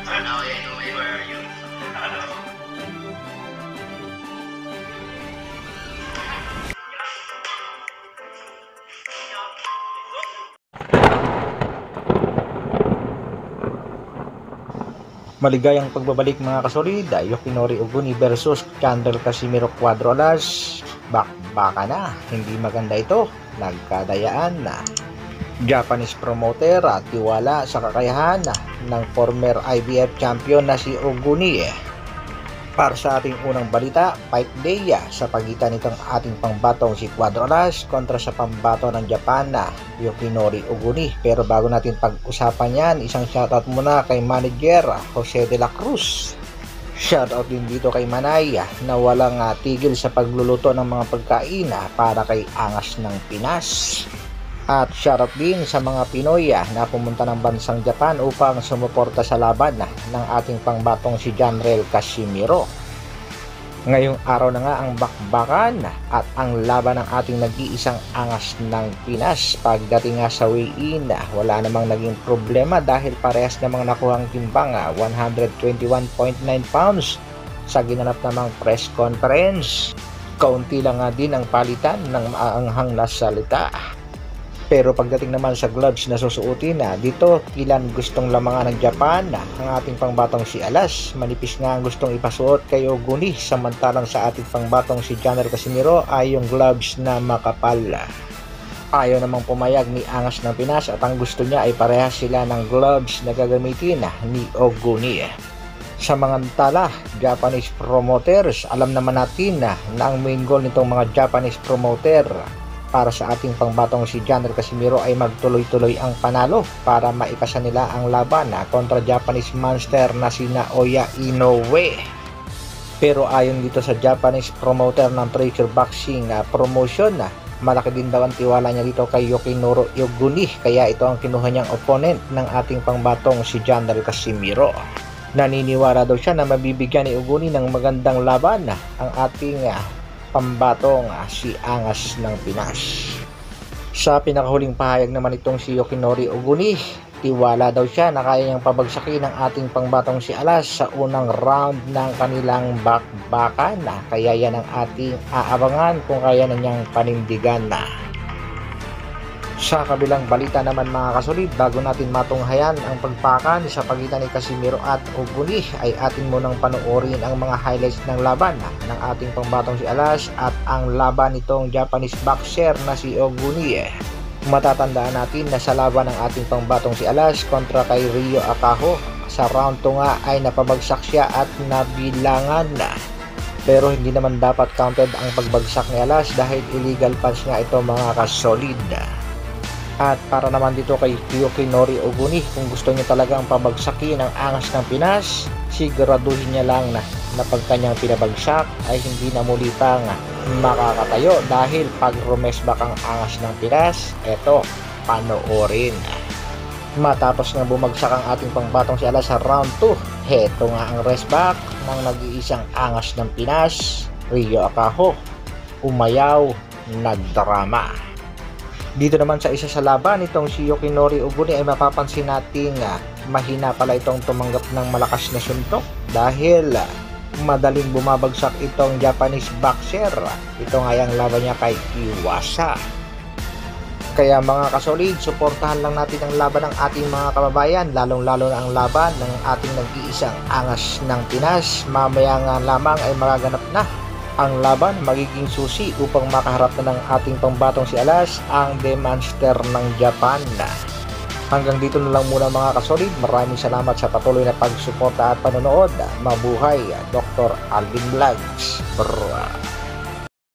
Where are you? Maligayang pagbabalik mga kasolid, Yoshinori Oguni versus Chandler Casimiro Cuadro Alas. Bakbaka na, hindi maganda ito, nagkadayaan na. Japanese promoter at tiwala sa kakayahan ng former IBF champion na si Oguni. Para sa ating unang balita, fight day sa pagitan nitong ating pangbatong si Cuadro Alas kontra sa pambato ng Japan na Yoshinori Oguni. Pero bago natin pag-usapan yan, isang shoutout muna kay manager Jose de la Cruz. Shoutout din dito kay Manay na walang tigil sa pagluluto ng mga pagkain para kay Angas ng Pinas. At shoutout din sa mga Pinoy na pumunta ng bansang Japan upang sumuporta sa laban ng ating pangbatong si Janrel Casimiro. Ngayong araw na nga ang bakbakan at ang laban ng ating nag-iisang Angas ng Pinas. Pagdating nga sa weigh-in, wala namang naging problema dahil parehas namang nakuhang timbang 121.9 pounds sa ginanap namang press conference. Kaunti lang nga din ang palitan ng maanghang na salita. Pero pagdating naman sa gloves na susuotin dito ilan gustong lamangan ng Japan ang ating pangbatong si Alas. Manipis nga ang gustong ipasuot kay Oguni, samantalang sa ating pangbatong si Janrel Casimiro ay yung gloves na makapal. Ayaw namang pumayag ni Angas ng Pinas at ang gusto niya ay parehas sila ng gloves na gagamitin ni Oguni. Sa mga tala, Japanese promoters, alam naman natin na ang main goal nitong mga Japanese promoter para sa ating pangbatong si Janrel Casimiro ay magtuloy-tuloy ang panalo para maipasa nila ang laban kontra Japanese monster na si Naoya Inoue. Pero ayon dito sa Japanese promoter ng Treasure Boxing Promotion, malaki din daw ang tiwala niya dito kay Yoshinori Oguni, kaya ito ang kinuha niyang opponent ng ating pangbatong si Janrel Casimiro. Naniniwala daw siya na mabibigyan ni Oguni ng magandang laban ang ating pambatong si Angas ng Pinas. Sa pinakahuling pahayag naman itong si Yoshinori Oguni, tiwala daw siya na kaya niyang pabagsakin ng ating pangbatong si Alas sa unang round ng kanilang bakbakan. Kaya yan ang ating aabangan kung kaya na niyang panindigan na. Sa kabilang balita naman mga kasolid, bago natin matunghayan ang pagpakan sa pagitan ni Casimiro at Oguni ay atin munang panoorin ang mga highlights ng laban ng ating pangbatong si Alas at ang laban nitong Japanese boxer na si Oguni. Matatandaan natin na sa laban ng ating pangbatong si Alas kontra kay Ryo Akaho, sa round 2 nga ay napabagsak siya at nabilangan na. Pero hindi naman dapat counted ang pagbagsak ni Alas dahil illegal punch nga ito mga kasolid. At para naman dito kay Yoshinori Oguni, kung gusto niya talagang pabagsakin ang Angas ng Pinas, siguraduhin niya lang na pag kanyang pinabagsak ay hindi na muli pang makakatayo dahil pag rumesbak ang Angas ng Pinas, eto, panoorin. Matapos nga bumagsak ang ating pangbatong si Alas sa round 2, heto nga ang restback ng nag-iisang Angas ng Pinas, Ryo Akaho. Umayaw, nagdrama. Dito naman sa isa sa laban itong si Yoshinori Oguni ay mapapansin natin mahina pala itong tumanggap ng malakas na suntok dahil madaling bumabagsak itong Japanese boxer. Ito nga yung laban niya kay Iwasa. Kaya mga kasolid, suportahan lang natin ang laban ng ating mga kababayan, lalong-lalo na ang laban ng ating nag-iisang Angas ng Pinas. Mamaya nga lamang ay magaganap na ang laban, magiging susi upang makaharap na ng ating pambatong si Alas, ang The Monster ng Japan. Hanggang dito na lang muna mga kasolid. Maraming salamat sa patuloy na pagsuporta at panonood. Mabuhay, Dr. Alvin Vlogs. Brrrr.